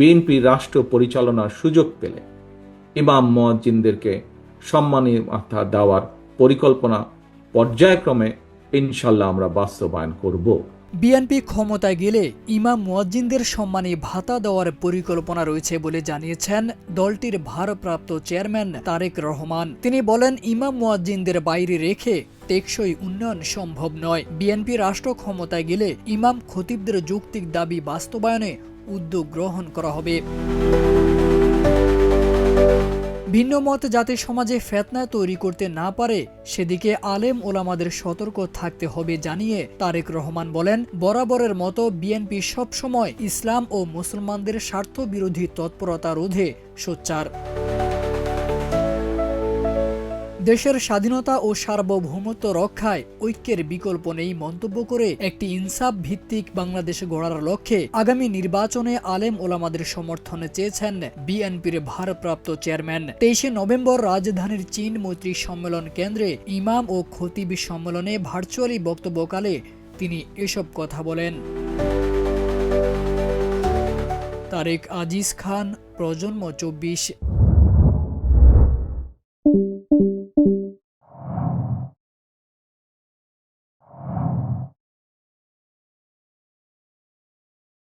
BNP রাষ্ট্র পরিচালনার সুযোগ পেলে ইমাম মুয়াজ্জিনদেরকে সম্মাননা দেওয়ার পরিকল্পনা পর্যায়ক্রমে ইনশাল্লাহ আমরা বাস্তবায়ন করব। বিএনপি ক্ষমতায় গেলে ইমাম মুয়াজ্জিনদের সম্মানী ভাতা দেওয়ার পরিকল্পনা রয়েছে বলে জানিয়েছেন দলটির ভারপ্রাপ্ত চেয়ারম্যান তারেক রহমান। তিনি বলেন, ইমাম মুয়াজ্জিনদের বাইরে রেখে টেকসই উন্নয়ন সম্ভব নয়। বিএনপি রাষ্ট্র ক্ষমতায় গেলে ইমাম খতিবদের যৌক্তিক দাবি বাস্তবায়নে উদ্যোগ গ্রহণ করা হবে। ভিন্ন মত যাতে সমাজে ফিতনা তৈরি করতে না পারে সেদিকে আলেম ওলামাদের সতর্ক থাকতে হবে জানিয়ে তারেক রহমান বলেন, বরাবরের মতো বিএনপি সবসময় ইসলাম ও মুসলমানদের স্বার্থবিরোধী তৎপরতা রোধে সোচ্চার। দেশের স্বাধীনতা ও সার্বভৌমত্ব রক্ষায় ঐক্যের বিকল্প নেই মন্তব্য করে একটি ইনসাফ ভিত্তিক বাংলাদেশ গড়ার লক্ষ্যে আগামী নির্বাচনে আলেম ওলামাদের সমর্থনে চেয়েছেন বিএনপির ভারপ্রাপ্ত চেয়ারম্যান। 23 নভেম্বর রাজধানীর চীন মৈত্রী সম্মেলন কেন্দ্রে ইমাম ও খতিব সম্মেলনে ভার্চুয়ালি বক্তব্যকালে তিনি এসব কথা বলেন। তারেক আজিজ খান, প্রজন্ম 24।